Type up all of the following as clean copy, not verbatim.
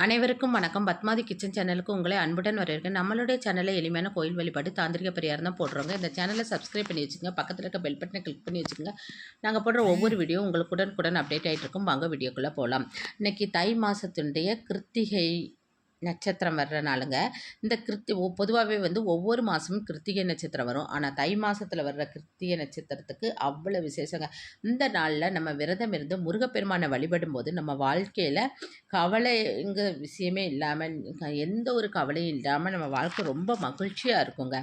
அனைவருக்கும் வணக்கம். பத்மாதி கிச்சன் சேனலுக்கு உங்களை அன்புடன் வரவேற்கிறேன். நம்மளுடைய சேனலில் எளிமையான கோயில் வழிபாடு தாந்திரிக பரிகாரம் தான் போடுறோங்க. இந்த சேனலை சப்ஸ்கிரைப் பண்ணி வச்சுக்கோங்க. பக்கத்தில் இருக்க பெல் பட்டனை கிளிக் பண்ணி வச்சுக்கோங்க. நாங்கள் போடுற ஒவ்வொரு வீடியோ உங்களுக்கு உடனுக்குடன் அப்டேட் ஆகிட்டு இருக்கும். வாங்க வீடியோக்குள்ளே போகலாம். இன்றைக்கி தை மாதத்துடைய கிருத்திகை நட்சத்திரம் வர்ற நாளுங்க. இந்த பொதுவாகவே ஒவ்வொரு மாதமும் கிருத்திகை நட்சத்திரம் வரும். ஆனால் தை மாதத்தில் வர்ற கிருத்திகை நட்சத்திரத்துக்கு அவ்வளோ விசேஷங்க. இந்த நாளில் நம்ம விரதம் இருந்து முருகப்பெருமானை வழிபடும் போது நம்ம வாழ்க்கையில் கவலைங்கிற விஷயமே இல்லாமல், எந்த ஒரு கவலையும் இல்லாமல் நம்ம வாழ்க்கை ரொம்ப மகிழ்ச்சியாக இருக்குங்க.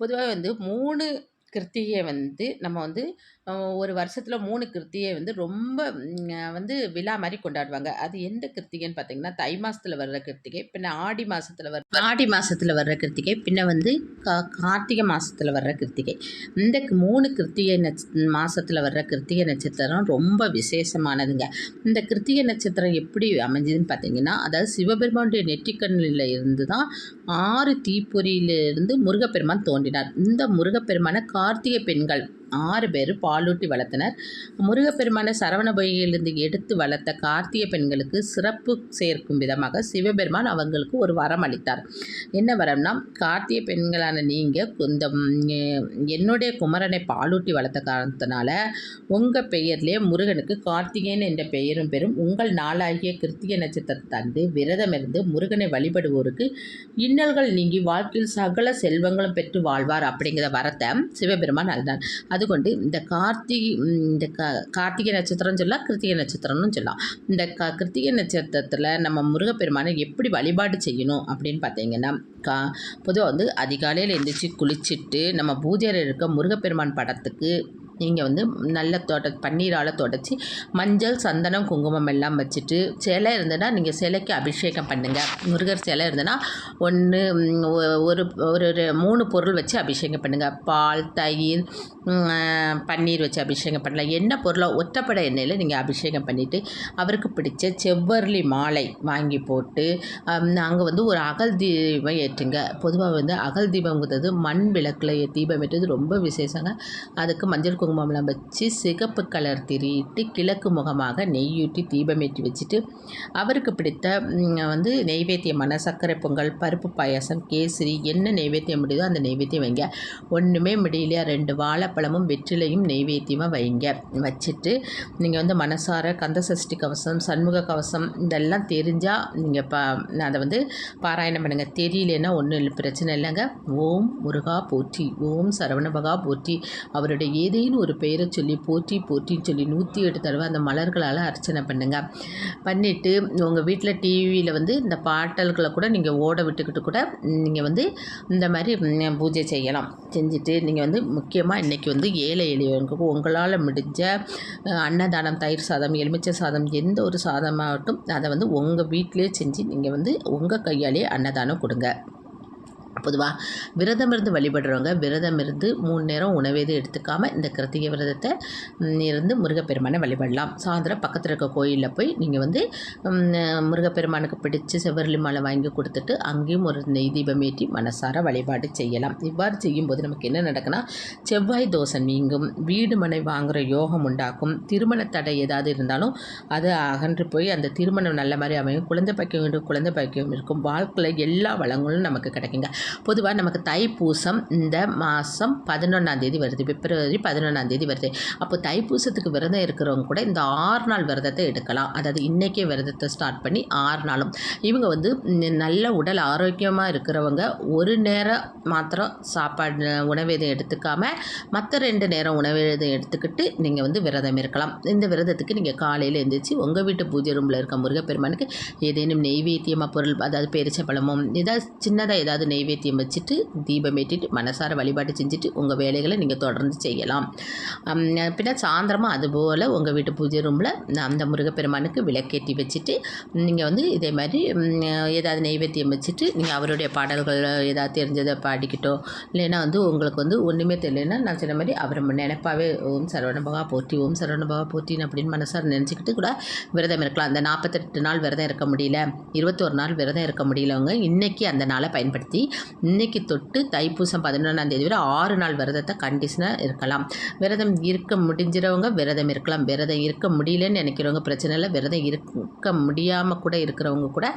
பொதுவாக 3 கிருத்திகை நம்ம ஒரு வருஷத்தில் 3 கிருத்திகை ரொம்ப விழா மாதிரி கொண்டாடுவாங்க. அது எந்த கிருத்திகைன்னு பார்த்தீங்கன்னா, தை மாதத்தில் வர்ற கிருத்திகை, பின்ன ஆடி மாதத்தில் வர்ற கிருத்திகை, பின்ன கார்த்திகை மாதத்தில் வர்ற கிருத்திகை. இந்த 3 கிருத்திகை மாதத்தில் வர்ற கிருத்திகை நட்சத்திரம் ரொம்ப விசேஷமானதுங்க. இந்த கிருத்திகை நட்சத்திரம் எப்படி அமைஞ்சதுன்னு பார்த்தீங்கன்னா, அதாவது சிவபெருமானுடைய நெற்றிக்கண்ணில் இருந்து தான் 6 தீப்பொறியிலிருந்து முருகப்பெருமான் தோன்றினார். இந்த முருகப்பெருமானை கார்த்திகை பெண்கள் 6 பேர் பாலூட்டி வளர்த்தனர். முருகப்பெருமான சரவண பொய்கையிலிருந்து எடுத்து வளர்த்த கார்த்திகை பெண்களுக்கு சிறப்பு சேர்க்கும் விதமாக சிவபெருமான் அவங்களுக்கு ஒரு வரம் அளித்தார். என்ன வரம்னா, கார்த்திகை பெண்களான நீங்கள் என்னுடைய குமரனை பாலூட்டி வளர்த்த காரணத்தினால உங்கள் பெயர்லேயே முருகனுக்கு கார்த்திகேயன் என்ற பெயரும் பெறும். உங்கள் நாளாகிய கிருத்திகை நட்சத்திரத்தன்று விரதமிருந்து முருகனை வழிபடுவோருக்கு இன்னல்கள் நீங்கி வாழ்க்கையில் சகல செல்வங்களும் பெற்று வாழ்வார் அப்படிங்கிற வரத்தை சிவபெருமான் அளித்தார். அதுகொண்டு இந்த கார்த்திகை நட்சத்திரம் சொல்லலாம், கிருத்திகை நட்சத்திரம்னு சொல்லலாம். இந்த கிருத்திகை நட்சத்திரத்தில் நம்ம முருகப்பெருமானை எப்படி வழிபாடு செய்யணும் அப்படின்னு பார்த்தீங்கன்னா, பொதுவாக அதிகாலையில் எழுந்திரிச்சு குளிச்சுட்டு நம்ம பூஜையில் இருக்க முருகப்பெருமான் படத்துக்கு நீங்கள் நல்ல பன்னீரால் தொடச்சி மஞ்சள் சந்தனம் குங்குமம் எல்லாம் வச்சுட்டு, சிலை இருந்ததுன்னா நீங்கள் சிலைக்கு அபிஷேகம் பண்ணுங்கள். முருகர் சிலை இருந்ததுன்னா ஒரு 3 பொருள் வச்சு அபிஷேகம் பண்ணுங்கள். பால், தயிர், பன்னீர் வச்சு அபிஷேகம் பண்ணலாம். என்ன பொருளோ ஒற்றைப்படை எண்ணெயில் நீங்கள் அபிஷேகம் பண்ணிவிட்டு அவருக்கு பிடிச்ச செவ்வரளி மாலை வாங்கி போட்டு அங்கே ஒரு அகல் தீபம் ஏற்றுங்க. பொதுவாக அகல் தீபம்ங்கிறது மண் விளக்கில் தீபம் ஏற்றுறது ரொம்ப விசேஷங்க. அதுக்கு மஞ்சள் குங்குமம்லாம் வச்சு சிகப்பு கலர் திரியிட்டு கிழக்கு முகமாக நெய்யூட்டி தீபமேற்றி வச்சுட்டு அவருக்கு பிடித்த நெய்வேத்தியமான சர்க்கரை பொங்கல், பருப்பு பாயாசம், கேசரி, என்ன நெய்வேத்தியம் முடியுதோ அந்த நெய்வேத்தியம் வைங்க. ஒன்றுமே முடியலையா 2 வாழைப்பழமும் வெற்றிலையும் நெய்வேத்தியமாக வைங்க. வச்சுட்டு நீங்கள் மனசார கந்த சஷ்டி கவசம், சண்முக கவசம் இதெல்லாம் தெரிஞ்சால் நீங்கள் அதை பாராயணம் பண்ணுங்கள். தெரியலன்னா ஒன்றும் பிரச்சனை இல்லைங்க. ஓம் முருகா போற்றி, ஓம் சரவணபகா போற்றி, அவருடைய ஏதேனும் ஒரு பெயரை சொல்லி போற்றி போற்றின்னு சொல்லி 108 தடவை அந்த மலர்களால் அர்ச்சனை பண்ணுங்கள். பண்ணிவிட்டு உங்கள் வீட்டில் டிவியில் இந்த பாட்டல்களை கூட நீங்கள் ஓட விட்டுக்கிட்டு கூட நீங்கள் இந்த மாதிரி பூஜை செய்யலாம். செஞ்சுட்டு நீங்கள் முக்கியமாக இன்றைக்கி ஏழை எளியவங்களுக்கு உங்களால் முடிஞ்ச அன்னதானம், தயிர் சாதம், எலுமிச்சை சாதம், எந்த ஒரு சாதமாகட்டும் அதை உங்கள் வீட்டிலே செஞ்சு நீங்கள் உங்கள் கையாலே அன்னதானம் கொடுங்க. பொதுவாக விரதம் இருந்து வழிபடுறவங்க விரதம் இருந்து 3 நேரம் உணவேது எடுத்துக்காமல் இந்த கிருத்திகை விரதத்தை இருந்து முருகப்பெருமானை வழிபடலாம். சாயந்தரம் பக்கத்தில் இருக்க கோயிலில் போய் நீங்கள் முருகப்பெருமானுக்கு பிடிச்சி செவ்வரளி மாலை வாங்கி கொடுத்துட்டு அங்கேயும் ஒரு நெய் தீபம் ஏற்றி மனசார வழிபாடு செய்யலாம். இவ்வாறு செய்யும்போது நமக்கு என்ன நடக்குன்னா, செவ்வாய் தோஷம் நீங்கும், வீடு மனை வாங்குகிற யோகம் உண்டாக்கும், திருமண தடை ஏதாவது இருந்தாலும் அது அகன்று போய் அந்த திருமணம் நல்ல மாதிரி அமையும், குழந்தை பாக்கியம் இருக்கும், வாழ்க்கையில் எல்லா வளங்களும் நமக்கு கிடைக்குங்க. பொதுவாக நமக்கு தைப்பூசம் இந்த மாதம் 11ஆம் தேதி வருது, பிப்ரவரி 11ஆம் தேதி வருது. அப்போ தைப்பூசத்துக்கு விரதம் இருக்கிறவங்க கூட இந்த 6 நாள் விரதத்தை எடுக்கலாம். அதாவது இன்றைக்கே விரதத்தை ஸ்டார்ட் பண்ணி 6 நாளும் இவங்க நல்ல உடல் ஆரோக்கியமாக இருக்கிறவங்க ஒரு நேரம் மாத்திரம் சாப்பாடு உணவு எதுவும் எடுத்துக்காமல் மற்ற 2 நேரம் உணவு எதுவும் எடுத்துக்கிட்டு நீங்கள் விரதம் இருக்கலாம். இந்த விரதத்துக்கு நீங்கள் காலையில் எழுந்திரிச்சு உங்கள் வீட்டு பூஜை ரூமில் இருக்க முருகப்பெருமானுக்கு ஏதேனும் நெய்வேத்தியமாக பொருள், அதாவது பேரிச்சம்பழமும் சின்னதாக ஏதாவது நெய்வேத்தியம் வச்சுட்டு தீபம் ஏற்றிட்டு மனசார வழிபாடு செஞ்சுட்டு உங்கள் வேலைகளை நீங்கள் தொடர்ந்து செய்யலாம். பின்ன சாயந்தரமாக அதுபோல் உங்கள் வீட்டு பூஜை ரூமில் அந்த முருகப்பெருமானுக்கு விளக்கேற்றி வச்சுட்டு நீங்கள் இதே மாதிரி ஏதாவது நெய்வேத்தியம் வச்சுட்டு நீங்கள் அவருடைய பாடல்கள் ஏதாவது தெரிஞ்சதை பாடிக்கிட்டோ, இல்லைன்னா உங்களுக்கு ஒன்றுமே தெரியலன்னா நான் சொன்ன மாதிரி அவரை நினைப்பாவே ஓம் சரவணபகா போற்றி, ஓம் சரவணபகா போற்றின்னு அப்படின்னு மனசார நினச்சிக்கிட்டு கூட விரதம் இருக்கலாம். அந்த 48 நாள் விரதம் இருக்க முடியல, 21 நாள் விரதம் இருக்க முடியலவங்க இன்றைக்கி அந்த நாளை பயன்படுத்தி இன்றைக்கி தொட்டு தைப்பூசம் 11ஆம் தேதி வரை 6 நாள் விரதத்தை கண்டிஷனாக இருக்கலாம். விரதம் இருக்க முடிஞ்சிறவங்க விரதம் இருக்கலாம். விரதம் இருக்க முடியலன்னு நினைக்கிறவங்க பிரச்சனை இல்லை. விரதம் இருக்க முடியாமல் கூட இருக்கிறவங்க கூட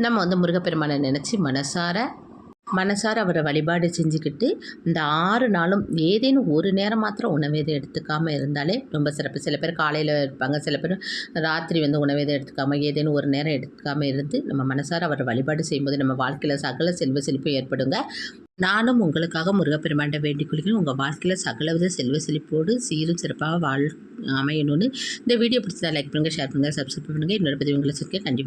நம்ம வந்து முருகப்பெருமானை நினச்சி மனசார அவரை வழிபாடு செஞ்சுக்கிட்டு இந்த 6 நாளும் ஏதேனும் ஒரு நேரம் மாத்திரம் உணவேதம் எடுத்துக்காமல் இருந்தாலே ரொம்ப சிறப்பு. சில பேர் காலையில் இருப்பாங்க, சில பேர் ராத்திரி வந்து உணவேதம் எடுத்துக்காமல் ஏதேனும் ஒரு நேரம் எடுத்துக்காமல் இருந்து நம்ம மனசார அவரை வழிபாடு செய்யும்போது நம்ம வாழ்க்கையில் சகல செல்வ செழிப்பு ஏற்படுங்க. நானும் உங்களுக்காக முருகப்பெருமாண்ட வேண்டிக் கொள்கிறேன். உங்கள் வாழ்க்கையில் சகலவித செல்வ செழிப்போடு சீரும் சிறப்பாக அமையணும்னு. இந்த வீடியோ பிடிச்சதா லைக் பண்ணுங்கள், ஷேர் பண்ணுங்கள், சப்ஸ்கிரைப் பண்ணுங்கள். இன்னொரு பதிவு உங்களை கண்டிப்பாக